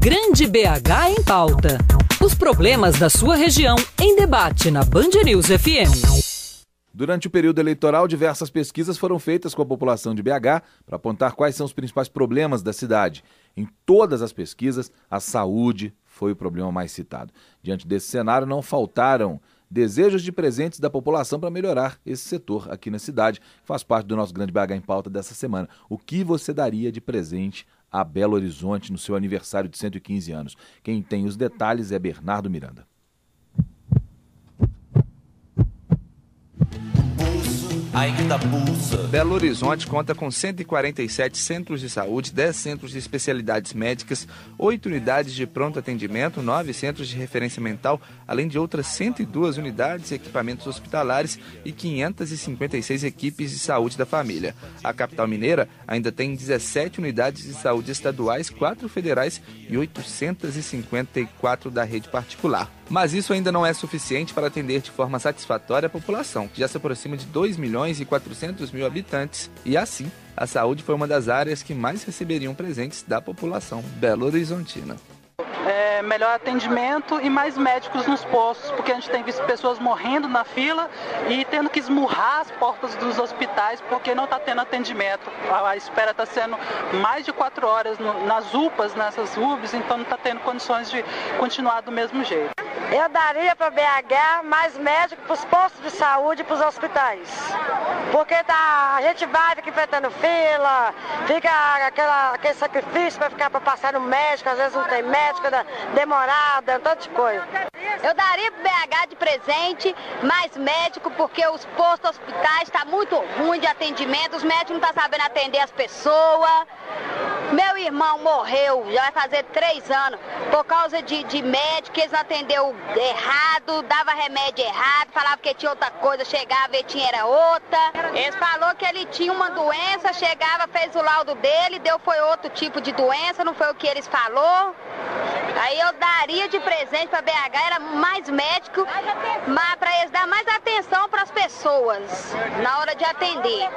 Grande BH em Pauta. Os problemas da sua região em debate na Band News FM. Durante o período eleitoral, diversas pesquisas foram feitas com a população de BH para apontar quais são os principais problemas da cidade. Em todas as pesquisas, a saúde foi o problema mais citado. Diante desse cenário, não faltaram desejos de presentes da população para melhorar esse setor aqui na cidade. Faz parte do nosso Grande BH em Pauta dessa semana. O que você daria de presente a Belo Horizonte no seu aniversário de 115 anos? Quem tem os detalhes é Bernardo Miranda. Ainda pulsa. Belo Horizonte conta com 147 centros de saúde, 10 centros de especialidades médicas, 8 unidades de pronto atendimento, 9 centros de referência mental, além de outras 102 unidades e equipamentos hospitalares e 556 equipes de saúde da família. A capital mineira ainda tem 17 unidades de saúde estaduais, 4 federais e 854 da rede particular. Mas isso ainda não é suficiente para atender de forma satisfatória a população, que já se aproxima de 2.400.000 habitantes, e assim, a saúde foi uma das áreas que mais receberiam presentes da população belo-horizontina. Melhor atendimento e mais médicos nos postos, porque a gente tem visto pessoas morrendo na fila e tendo que esmurrar as portas dos hospitais porque não está tendo atendimento. A espera está sendo mais de 4 horas nas UPAs, nessas UBS, então não está tendo condições de continuar do mesmo jeito. Eu daria para BH mais médicos para os postos de saúde e para os hospitais. Porque a gente vai fica enfrentando fila, fica aquele sacrifício para passar no médico, às vezes não tem médico, demorada, um tanto de coisa. Eu daria para BH de presente mais médico, porque os postos hospitais estão muito ruins de atendimento, os médicos não estão sabendo atender as pessoas. Meu irmão morreu, já vai fazer 3 anos, por causa de médico, eles não atendeu errado, dava remédio errado, falava que tinha outra coisa, chegava e tinha era outra. Eles falaram que ele tinha uma doença, chegava, fez o laudo dele, foi outro tipo de doença, não foi o que eles falaram. Aí eu daria de presente para BH, era mais médico, mas para eles dar mais atenção para as pessoas na hora de atender.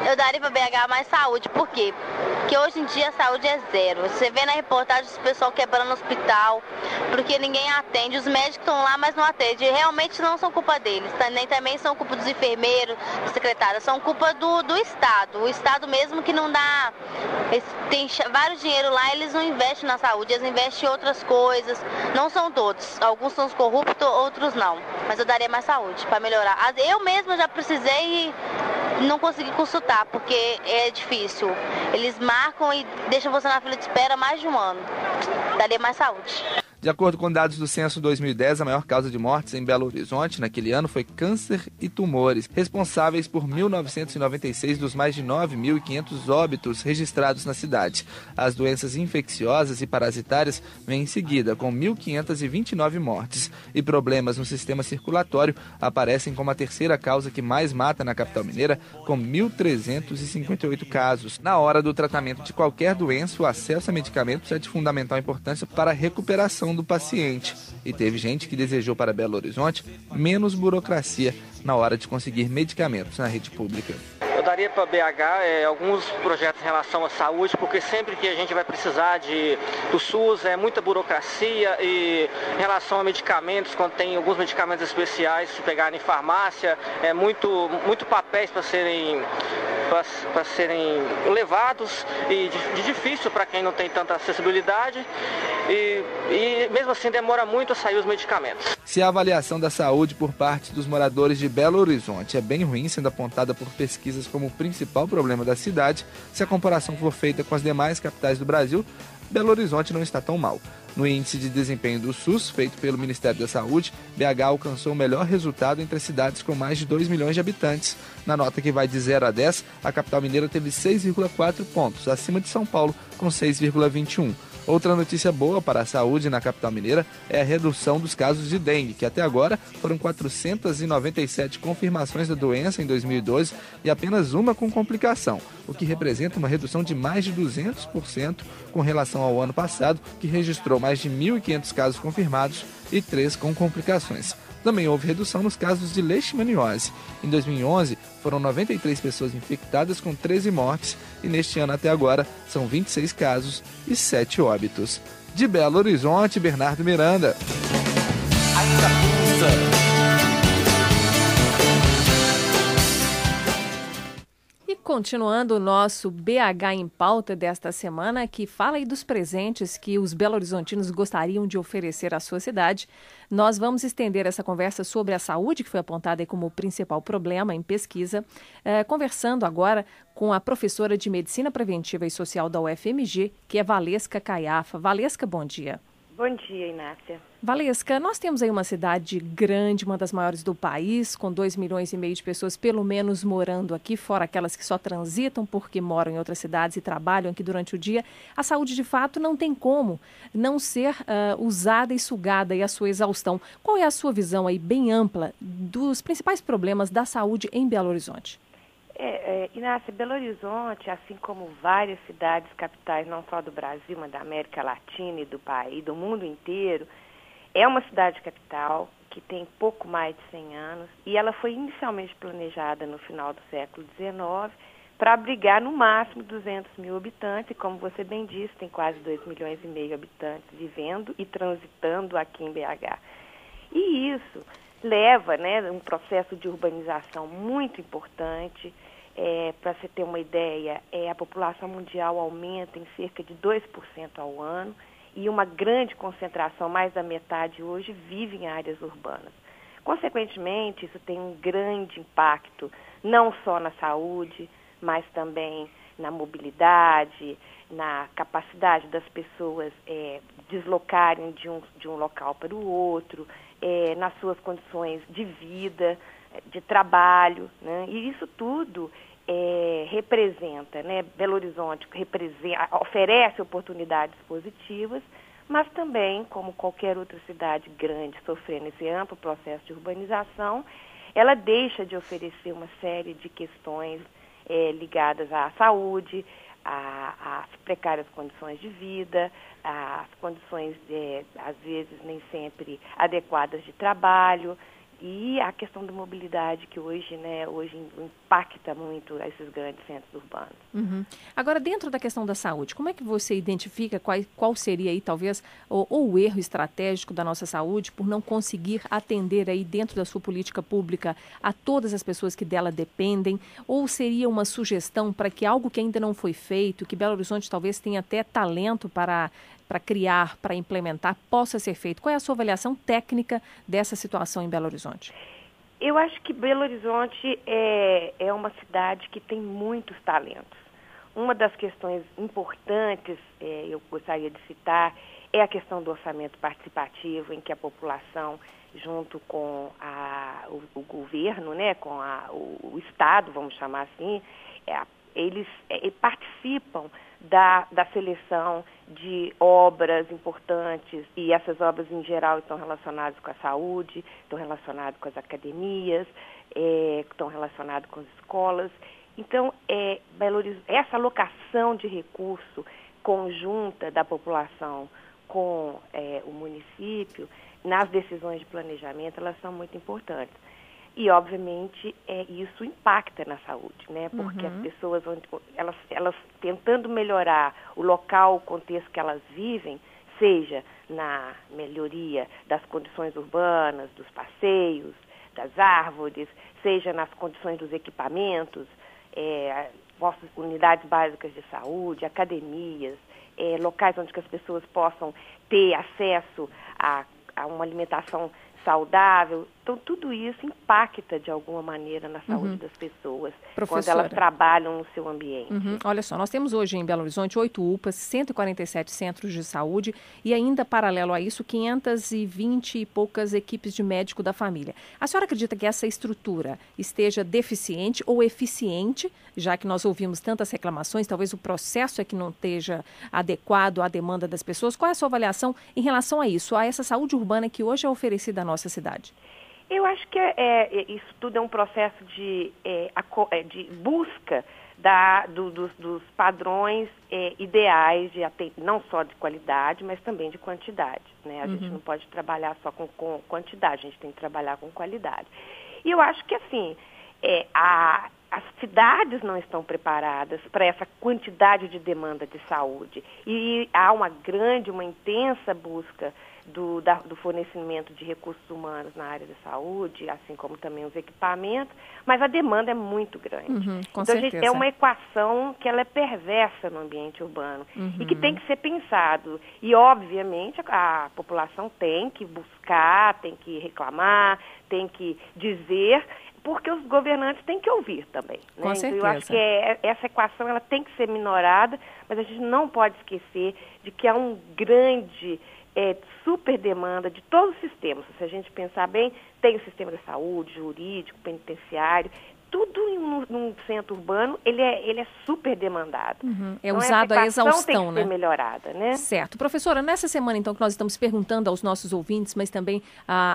Eu daria para BH mais saúde, por quê? Porque hoje em dia a saúde é zero. Você vê na reportagem os pessoal quebrando o hospital, porque ninguém atende. Os médicos estão lá, mas não atendem. Realmente não são culpa deles, nem também são culpa dos enfermeiros, dos secretários, são culpa do Estado. O Estado mesmo que não dá... Tem vários dinheiro lá, eles não investem na saúde, eles investem em outras coisas. Não são todos. Alguns são os corruptos, outros não. Mas eu daria mais saúde para melhorar. Eu mesma já precisei e não consegui consultar, porque é difícil. Eles marcam e deixam você na fila de espera mais de um ano. Daria mais saúde. De acordo com dados do Censo 2010, a maior causa de mortes em Belo Horizonte naquele ano foi câncer e tumores, responsáveis por 1.996 dos mais de 9.500 óbitos registrados na cidade. As doenças infecciosas e parasitárias vêm em seguida, com 1.529 mortes. E problemas no sistema circulatório aparecem como a terceira causa que mais mata na capital mineira, com 1.358 casos. Na hora do tratamento de qualquer doença, o acesso a medicamentos é de fundamental importância para a recuperação do paciente. E teve gente que desejou para Belo Horizonte menos burocracia na hora de conseguir medicamentos na rede pública. Eu daria para BH alguns projetos em relação à saúde, porque sempre que a gente vai precisar do SUS é muita burocracia, e em relação a medicamentos, quando tem alguns medicamentos especiais, se pegarem em farmácia, é muito papéis para serem levados e difícil para quem não tem tanta acessibilidade e mesmo assim demora muito a sair os medicamentos. Se a avaliação da saúde por parte dos moradores de Belo Horizonte é bem ruim, sendo apontada por pesquisas como o principal problema da cidade, se a comparação for feita com as demais capitais do Brasil, Belo Horizonte não está tão mal. No índice de desempenho do SUS, feito pelo Ministério da Saúde, BH alcançou o melhor resultado entre as cidades com mais de 2 milhões de habitantes. Na nota que vai de 0 a 10, a capital mineira teve 6,4 pontos, acima de São Paulo, com 6,21. Outra notícia boa para a saúde na capital mineira é a redução dos casos de dengue, que até agora foram 497 confirmações da doença em 2012 e apenas uma com complicação, o que representa uma redução de mais de 200% com relação ao ano passado, que registrou mais de 1.500 casos confirmados e 3 com complicações. Também houve redução nos casos de leishmaniose. Em 2011, foram 93 pessoas infectadas com 13 mortes e neste ano até agora são 26 casos e 7 óbitos. De Belo Horizonte, Bernardo Miranda. Ainda abusa. Continuando o nosso BH em pauta desta semana, que fala aí dos presentes que os belo-horizontinos gostariam de oferecer à sua cidade, nós vamos estender essa conversa sobre a saúde, que foi apontada aí como o principal problema em pesquisa, conversando agora com a professora de Medicina Preventiva e Social da UFMG, que é Valesca Caiafa. Valesca, bom dia. Bom dia, Inácia. Valesca, nós temos aí uma cidade grande, uma das maiores do país, com 2,5 milhões de pessoas, pelo menos, morando aqui, fora aquelas que só transitam porque moram em outras cidades e trabalham aqui durante o dia. A saúde, de fato, não tem como não ser usada e sugada aí à sua exaustão. Qual é a sua visão aí bem ampla dos principais problemas da saúde em Belo Horizonte? Inácia, Belo Horizonte, assim como várias cidades capitais, não só do Brasil, mas da América Latina e do país, do mundo inteiro, é uma cidade capital que tem pouco mais de 100 anos e ela foi inicialmente planejada no final do século XIX para abrigar no máximo 200 mil habitantes e, como você bem disse, tem quase 2,5 milhões de habitantes vivendo e transitando aqui em BH. E isso leva, um processo de urbanização muito importante. Para você ter uma ideia, a população mundial aumenta em cerca de 2% ao ano e uma grande concentração, mais da metade hoje, vive em áreas urbanas. Consequentemente, isso tem um grande impacto, não só na saúde, mas também na mobilidade, na capacidade das pessoas deslocarem de um local para o outro, nas suas condições de vida, de trabalho, né? E isso tudo representa, Belo Horizonte oferece oportunidades positivas, mas também, como qualquer outra cidade grande sofrendo esse amplo processo de urbanização, ela deixa de oferecer uma série de questões ligadas à saúde, às precárias condições de vida, às condições, às vezes, nem sempre adequadas de trabalho, e a questão da mobilidade que hoje impacta muito esses grandes centros urbanos. Uhum. Agora, dentro da questão da saúde, como é que você identifica qual seria aí, talvez, o erro estratégico da nossa saúde por não conseguir atender aí dentro da sua política pública a todas as pessoas que dela dependem? Ou seria uma sugestão para que algo que ainda não foi feito, que Belo Horizonte talvez tenha até talento para criar, para implementar, possa ser feito? Qual é a sua avaliação técnica dessa situação em Belo Horizonte? Eu acho que Belo Horizonte é uma cidade que tem muitos talentos. Uma das questões importantes, eu gostaria de citar, é a questão do orçamento participativo, em que a população, junto com o governo, com o Estado, vamos chamar assim, eles participam da seleção de obras importantes, e essas obras em geral estão relacionadas com a saúde, estão relacionadas com as academias, estão relacionadas com as escolas. Então, essa alocação de recurso conjunta da população com o município, nas decisões de planejamento, elas são muito importantes. E, obviamente, isso impacta na saúde, porque as pessoas, elas tentando melhorar o local, o contexto que elas vivem, seja na melhoria das condições urbanas, dos passeios, das árvores, seja nas condições dos equipamentos, unidades básicas de saúde, academias, locais onde as pessoas possam ter acesso a uma alimentação saudável. Então, tudo isso impacta, de alguma maneira, na saúde das pessoas, quando elas trabalham no seu ambiente. Olha só, nós temos hoje em Belo Horizonte 8 UPAs, 147 centros de saúde e ainda, paralelo a isso, 520 e poucas equipes de médico da família. A senhora acredita que essa estrutura esteja deficiente ou eficiente, já que nós ouvimos tantas reclamações, talvez o processo é que não esteja adequado à demanda das pessoas? Qual é a sua avaliação em relação a isso, a essa saúde urbana que hoje é oferecida à nossa cidade? Eu acho que isso tudo é um processo de busca dos padrões ideais, não só de qualidade, mas também de quantidade. A gente não pode trabalhar só com quantidade, a gente tem que trabalhar com qualidade. E eu acho que, assim, as cidades não estão preparadas para essa quantidade de demanda de saúde. E há uma intensa busca do fornecimento de recursos humanos na área de saúde, assim como também os equipamentos, mas a demanda é muito grande. Com então, certeza. é uma equação que ela é perversa no ambiente urbano e que tem que ser pensado. E, obviamente, a população tem que buscar, tem que reclamar, tem que dizer, porque os governantes têm que ouvir também. Né? Com certeza. Então, eu acho que essa equação ela tem que ser minorada, mas a gente não pode esquecer de que há um grande super demanda de todos os sistemas. Se a gente pensar bem, tem o sistema da saúde, jurídico, penitenciário, tudo num centro urbano, ele é super demandado. É então, usado a exaustão, tem que né? ser melhorada, né? Certo. Professora, nessa semana, então, que nós estamos perguntando aos nossos ouvintes, mas também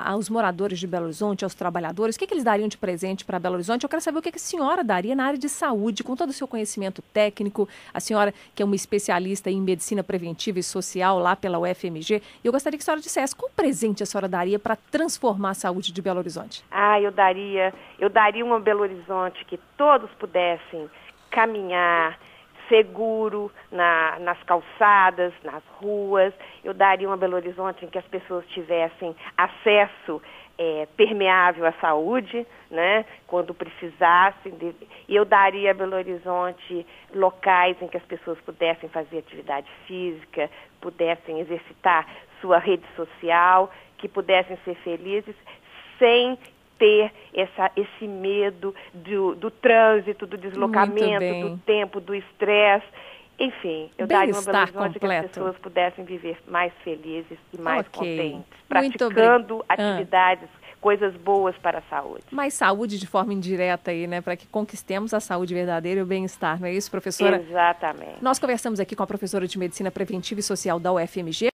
aos moradores de Belo Horizonte, aos trabalhadores, o que eles dariam de presente para Belo Horizonte? Eu quero saber o que a senhora daria na área de saúde, com todo o seu conhecimento técnico, a senhora que é uma especialista em medicina preventiva e social lá pela UFMG, e eu gostaria que a senhora dissesse qual presente a senhora daria para transformar a saúde de Belo Horizonte? Eu daria uma Belo Horizonte que todos pudessem caminhar seguro nas calçadas, nas ruas. Eu daria uma Belo Horizonte em que as pessoas tivessem acesso permeável à saúde, né, quando precisassem. E eu daria a Belo Horizonte locais em que as pessoas pudessem fazer atividade física, pudessem exercitar sua rede social, que pudessem ser felizes sem ter esse medo do trânsito, do deslocamento, do tempo, do estresse. Enfim, eu daria uma Belo Horizonte que as pessoas pudessem viver mais felizes e mais contentes, praticando atividades, coisas boas para a saúde. Mais saúde de forma indireta aí, né? Para que conquistemos a saúde verdadeira e o bem-estar, não é isso, professora? Exatamente. Nós conversamos aqui com a professora de Medicina Preventiva e Social da UFMG,